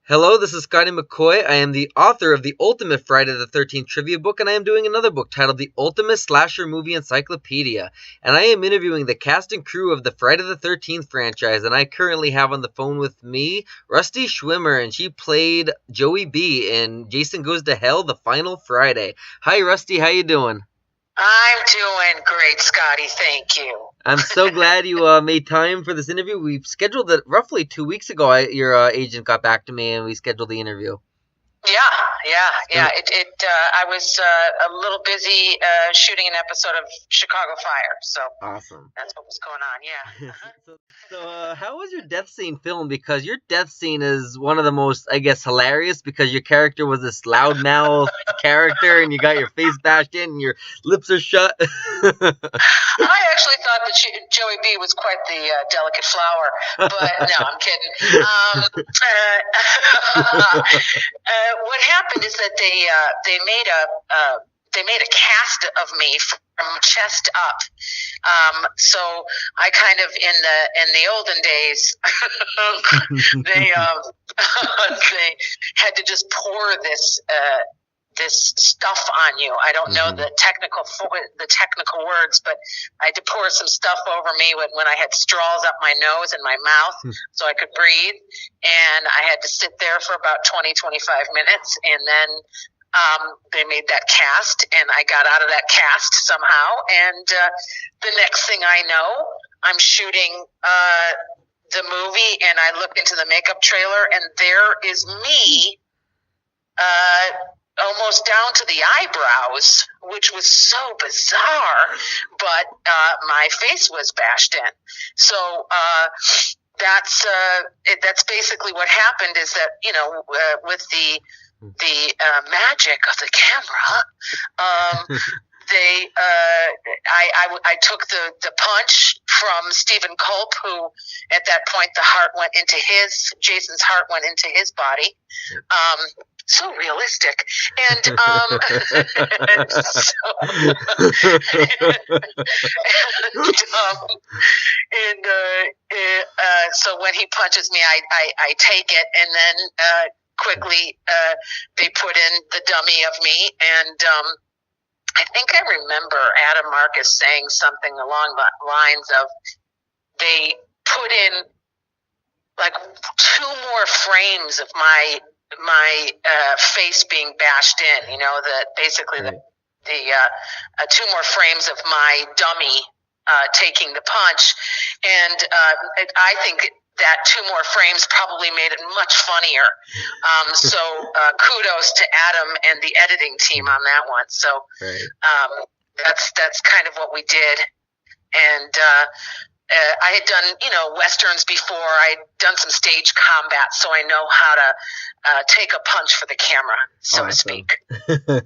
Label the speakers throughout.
Speaker 1: Hello, this is Scotty McCoy. I am the author of the Ultimate Friday the 13th trivia book, and I am doing another book titled The Ultimate Slasher Movie Encyclopedia. And I am interviewing the cast and crew of the Friday the 13th franchise, and I currently have on the phone with me Rusty Schwimmer, and she played Joey B in Jason Goes to Hell, The Final Friday. Hi, Rusty. How you doing?
Speaker 2: I'm doing great, Scotty. Thank you.
Speaker 1: I'm so glad you made time for this interview. We scheduled it roughly 2 weeks ago. Your agent got back to me, and we scheduled the interview.
Speaker 2: Yeah. I was a little busy shooting an episode of Chicago Fire, so
Speaker 1: Awesome.
Speaker 2: that's what was going on. Yeah.
Speaker 1: So, how was your death scene filmed? Because your death scene is one of the most, I guess, hilarious. Because your character was this loudmouth character, and you got your face bashed in, and your lips are shut.
Speaker 2: I actually thought that Joey B was quite the delicate flower, but no, I'm kidding. What happened is that they made a cast of me from chest up. So I kind of in the olden days they they had to just pour this stuff on you. I don't know the technical words, but I had to pour some stuff over me when I had straws up my nose and my mouth so I could breathe. And I had to sit there for about 20-25 minutes, and then they made that cast, and I got out of that cast somehow. And the next thing I know, I'm shooting the movie, and I look into the makeup trailer, and there is me almost down to the eyebrows, which was so bizarre, but my face was bashed in. So that's basically what happened, is that, with the magic of the camera, I took the punch from Stephen Culp, who at that point Jason's heart went into his body. So realistic, and so when he punches me, I take it, and then quickly they put in the dummy of me, and I think I remember Adam Marcus saying something along the lines of they put in like 2 more frames of my face being bashed in, basically the 2 more frames of my dummy taking the punch, and I think that 2 more frames probably made it much funnier. So kudos to Adam and the editing team on that one. So that's kind of what we did, and I had done, westerns before. I'd done some stage combat, so I know how to take a punch for the camera, so to speak.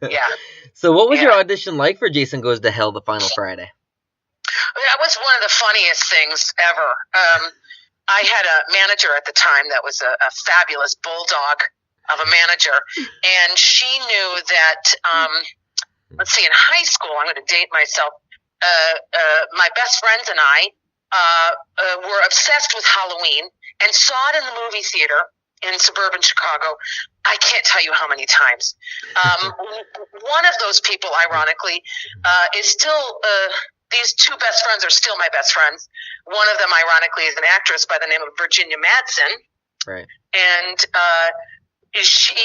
Speaker 2: Yeah.
Speaker 1: So what was your audition like for Jason Goes to Hell, The Final Friday?
Speaker 2: That was one of the funniest things ever. I had a manager at the time that was a fabulous bulldog of a manager, and she knew that, let's see, in high school, I'm going to date myself, my best friends and I were obsessed with Halloween and saw it in the movie theater in suburban Chicago. I can't tell you how many times. One of those people, ironically, is still, these 2 best friends are still my best friends. One of them, ironically, is an actress by the name of Virginia Madsen.
Speaker 1: Right.
Speaker 2: And she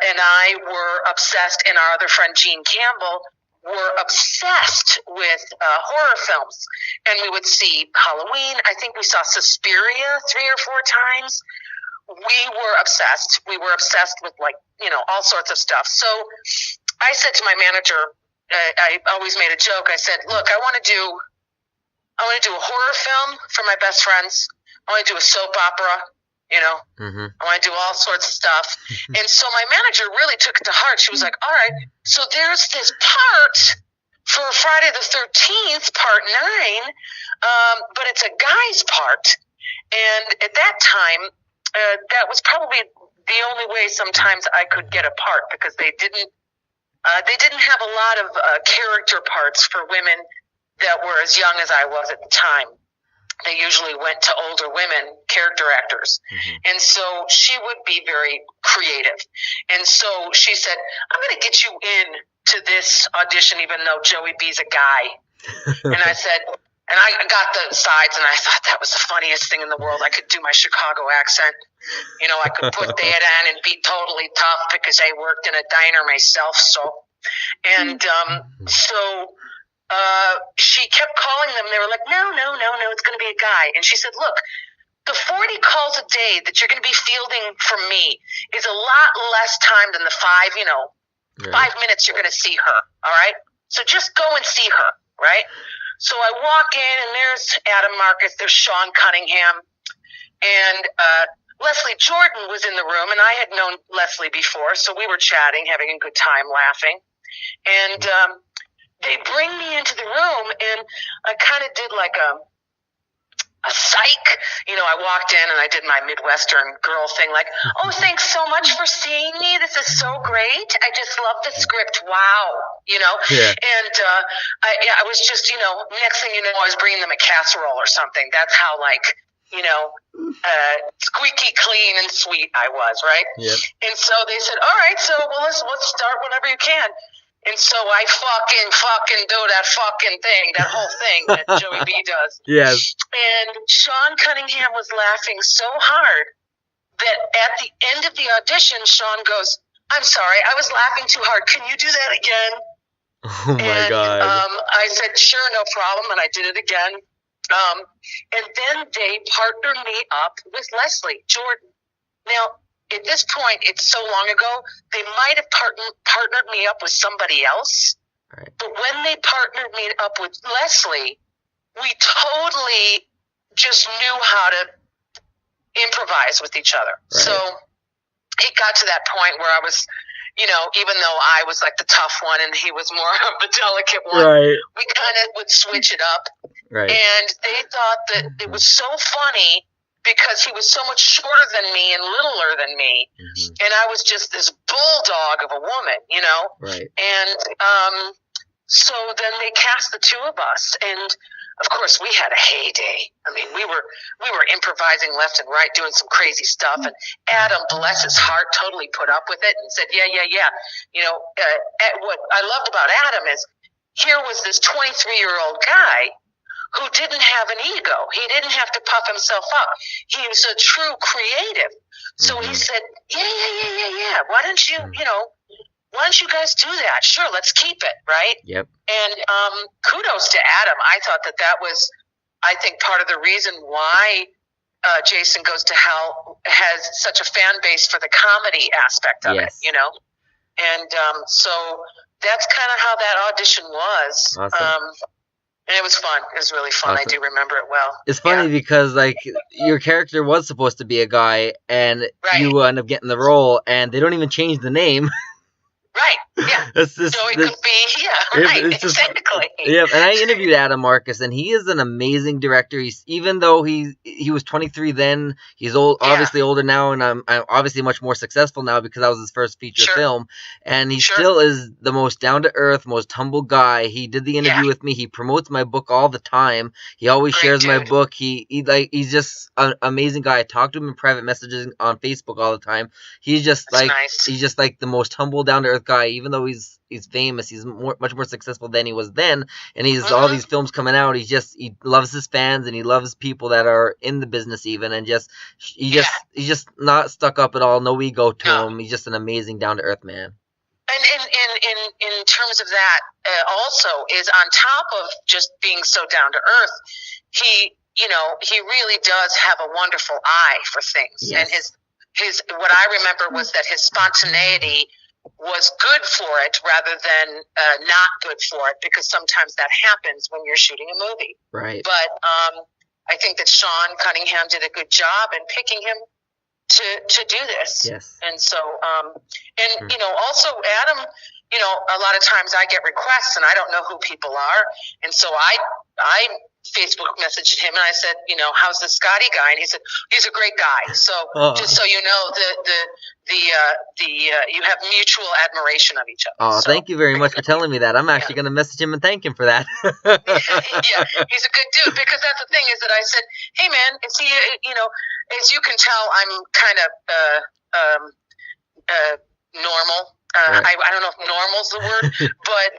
Speaker 2: and I were obsessed, and our other friend, Jean Campbell, were obsessed with horror films, and we would see Halloween. I think we saw Suspiria 3 or 4 times. We were obsessed. We were obsessed with all sorts of stuff. So I said to my manager, I always made a joke. I said, "Look, I want to do a horror film for my best friends. I want to do a soap opera. I want to do all sorts of stuff." And so my manager really took it to heart. She was like, "All right, so there's this part for Friday the 13th, part 9, but it's a guy's part." And at that time, that was probably the only way sometimes I could get a part, because they didn't have a lot of character parts for women that were as young as I was at the time. they usually went to older women, character actors. And so she would be very creative. And so she said, I'm going to get you in to this audition, even though Joey B's a guy. And I said, and I got the sides, and I thought that was the funniest thing in the world. I could do my Chicago accent. You know, I could put that on and be totally tough because I worked in a diner myself. And so she kept calling them. They were like, no, it's going to be a guy. And she said, look, the 40 calls a day that you're going to be fielding from me is a lot less time than the 5 minutes you're going to see her. All right. So just go and see her. Right. So I walk in, and there's Adam Marcus, there's Sean Cunningham, and Leslie Jordan was in the room, and I had known Leslie before, so we were chatting, having a good time, laughing. And they bring me into the room, and I kind of did like a psych. You know, I walked in and I did my Midwestern girl thing, like, oh, thanks so much for seeing me. This is so great. I just love the script. Wow. You know?
Speaker 1: Yeah.
Speaker 2: And I was just, you know, next thing you know, I was bringing them a casserole or something. That's how, like, you know, squeaky clean and sweet I was, right?
Speaker 1: Yep.
Speaker 2: And so they said, all right, so well, let's start whenever you can. And so I fucking do that fucking thing, that whole thing that Joey B does.
Speaker 1: Yes.
Speaker 2: And Sean Cunningham was laughing so hard that at the end of the audition, Sean goes, I'm sorry, I was laughing too hard. Can you do that again?
Speaker 1: Oh, my God.
Speaker 2: I said, sure, no problem. And I did it again. And then they partnered me up with Leslie Jordan. Now, at this point, it's so long ago, they might have partnered me up with somebody else.
Speaker 1: Right.
Speaker 2: But when they partnered me up with Leslie, we totally just knew how to improvise with each other.
Speaker 1: Right.
Speaker 2: So it got to that point where I was, you know, even though I was like the tough one and he was more of the delicate one,
Speaker 1: Right.
Speaker 2: we kind of would switch it up.
Speaker 1: Right.
Speaker 2: And they thought that it was so funny because he was so much shorter than me and littler than me. And I was just this bulldog of a woman, you know?
Speaker 1: Right.
Speaker 2: And so then they cast the two of us, and of course we had a heyday. I mean, we were improvising left and right, doing some crazy stuff, and Adam, bless his heart, totally put up with it and said, yeah. You know, what I loved about Adam is here was this 23-year-old guy who didn't have an ego. He didn't have to puff himself up. He was a true creative. So he said, yeah. Why don't you guys do that? Sure, let's keep it, right?
Speaker 1: Yep.
Speaker 2: And kudos to Adam. I thought that was, I think, part of the reason why Jason Goes to Hell has such a fan base for the comedy aspect of it, you know? And so that's kind of how that audition was.
Speaker 1: Awesome.
Speaker 2: And it was fun. It was really fun.
Speaker 1: Awesome.
Speaker 2: I do remember it well.
Speaker 1: It's funny because, like, your character was supposed to be a guy, and you end up getting the role, and they don't even change the name.
Speaker 2: Right, yeah. So it could be, right, exactly.
Speaker 1: Yeah, and I interviewed Adam Marcus, and he is an amazing director. Even though he was 23 then, he's obviously older now, and I'm obviously much more successful now because that was his first feature film. And he still is the most down-to-earth, most humble guy. He did the interview with me. He promotes my book all the time. He always shares my book. He's just an amazing guy. I talk to him in private messages on Facebook all the time. He's just he's just like the most humble, down-to-earth guy. Even though he's famous, he's much more successful than he was then, and he's all these films coming out. He loves his fans, and he loves people that are in the business even, and he's just not stuck up at all. No ego to him. He's just an amazing, down to earth man.
Speaker 2: And in terms of that, also is on top of just being so down to earth, he really does have a wonderful eye for things, and his what I remember was that his spontaneity was good for it rather than not good for it, because sometimes that happens when you're shooting a movie.
Speaker 1: Right.
Speaker 2: But I think that Sean Cunningham did a good job in picking him to do this.
Speaker 1: Yes.
Speaker 2: And so, you know, also Adam, you know, a lot of times I get requests and I don't know who people are. And so I Facebook messaged him, and I said, how's the Scotty guy? And he said, he's a great guy. So just so you know, you have mutual admiration of each other.
Speaker 1: Oh, so. Thank you very much for telling me that. I'm actually going to message him and thank him for that.
Speaker 2: Yeah, he's a good dude, because that's the thing is that I said, hey man, is he, as you can tell, I'm kind of normal. Right. I don't know if normal's the word, but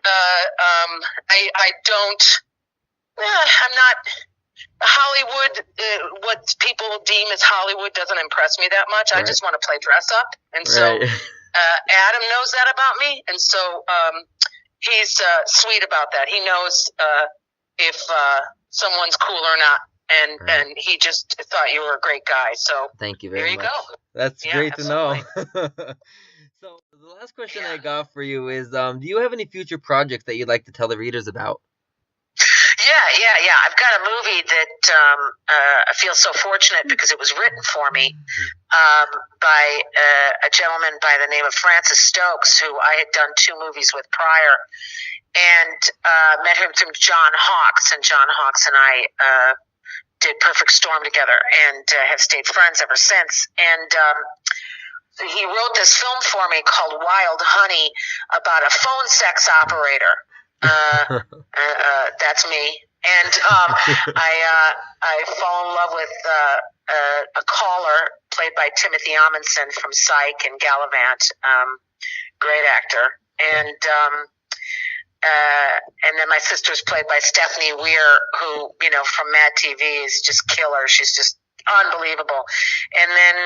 Speaker 2: I don't. I'm not Hollywood. What people deem as Hollywood doesn't impress me that much. Right. I just want to play dress up, and so Adam knows that about me, and so he's sweet about that. He knows if someone's cool or not. And he just thought you were a great guy. So
Speaker 1: thank you very much.
Speaker 2: There you go.
Speaker 1: That's great absolutely. To know. So the last question I got for you is, do you have any future projects that you'd like to tell the readers about?
Speaker 2: Yeah. I've got a movie that I feel so fortunate because it was written for me by a gentleman by the name of Francis Stokes, who I had done 2 movies with prior, and met him through John Hawkes, and John Hawkes and I did Perfect Storm together, and have stayed friends ever since. And he wrote this film for me called Wild Honey about a phone sex operator. That's me. And I fall in love with a caller played by Timothy Amundsen from Psych and Gallivant, great actor. And then my sister's played by Stephanie Weir, who, from Mad TV is just killer. She's just unbelievable. And then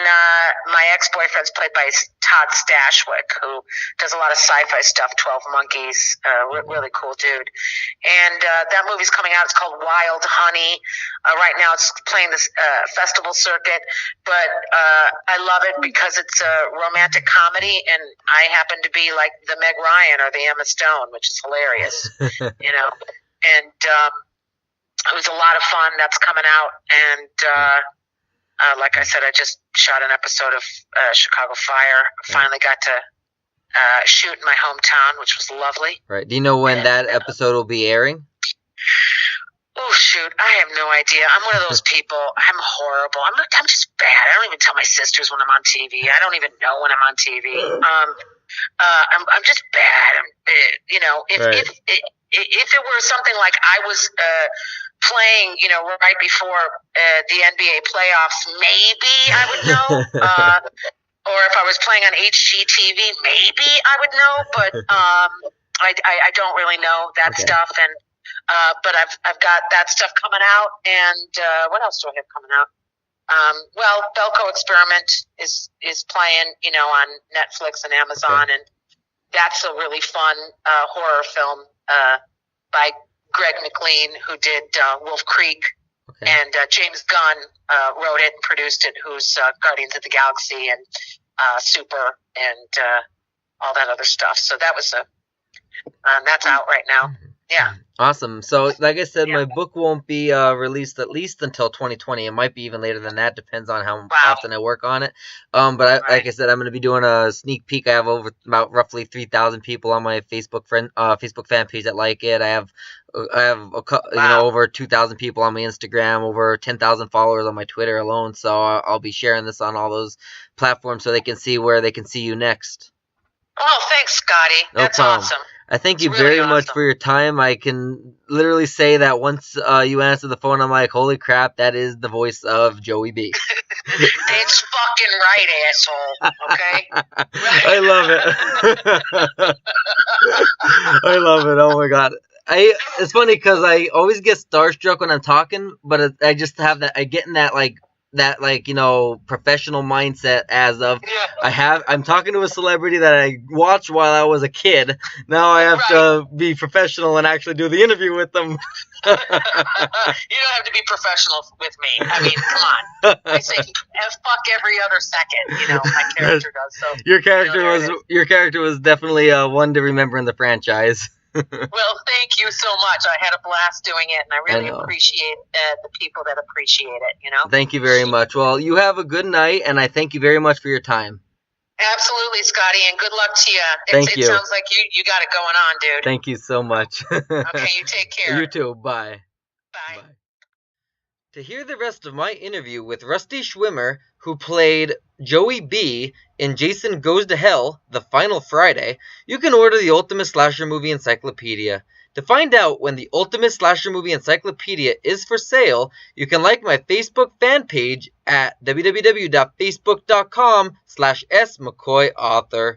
Speaker 2: my ex-boyfriend's played by Todd Stashwick, who does a lot of sci-fi stuff, 12 Monkeys, really cool dude. And that movie's coming out. It's called Wild Honey. Right now it's playing this festival circuit, but I love it because it's a romantic comedy, and I happen to be like the Meg Ryan or the Emma Stone, which is hilarious, and it was a lot of fun. That's coming out, and like I said, I just shot an episode of Chicago Fire. Finally got to shoot in my hometown, which was lovely.
Speaker 1: Right. Do you know when that episode will be airing?
Speaker 2: Oh, shoot. I have no idea. I'm one of those people. I'm horrible. I'm just bad. I don't even tell my sisters when I'm on TV. I don't even know when I'm on TV. I'm just bad. If it were something like I was playing, right before the NBA playoffs, maybe I would know. Or if I was playing on HGTV, maybe I would know. But I don't really know that stuff. And but I've got that stuff coming out. And what else do I have coming out? Well, Belko Experiment is playing, on Netflix and Amazon, and that's a really fun horror film by Greg McLean, who did Wolf Creek, and James Gunn wrote it and produced it, who's Guardians of the Galaxy and Super and all that other stuff. So that was that's out right now. Yeah.
Speaker 1: Awesome. So, like I said, my book won't be released at least until 2020. It might be even later than that. Depends on how often I work on it. But like I said, I'm going to be doing a sneak peek. I have about roughly 3,000 people on my Facebook fan page that like it. I have over 2,000 people on my Instagram, over 10,000 followers on my Twitter alone. So I'll be sharing this on all those platforms so they can see where they can see you next.
Speaker 2: Oh, thanks, Scotty. That's awesome.
Speaker 1: I thank you very much for your time. I can literally say that once you answer the phone, I'm like, holy crap, that is the voice of Joey B.
Speaker 2: It's fucking right, asshole. Okay?
Speaker 1: I love it. I love it. Oh, my God. It's funny because I always get starstruck when I'm talking, but I just have that, I get in that, professional mindset as of I'm talking to a celebrity that I watched while I was a kid. Now I have to be professional and actually do the interview with them.
Speaker 2: You don't have to be professional with me. I mean, come on. I say fuck every other second. My character does. So
Speaker 1: your character was definitely one to remember in the franchise.
Speaker 2: Well, thank you so much. I had a blast doing it, and I really appreciate the people that appreciate it,
Speaker 1: Thank you very much. Well, you have a good night, and I thank you very much for your time.
Speaker 2: Absolutely, Scotty, and good luck to you. It sounds like you got it going on, dude.
Speaker 1: Thank you so much.
Speaker 2: Okay, you take care.
Speaker 1: You too. Bye.
Speaker 2: Bye.
Speaker 1: To hear the rest of my interview with Rusty Schwimmer, who played Joey B in Jason Goes to Hell, The Final Friday, you can order the Ultimate Slasher Movie Encyclopedia. To find out when the Ultimate Slasher Movie Encyclopedia is for sale, you can like my Facebook fan page at www.facebook.com/smccoyauthor.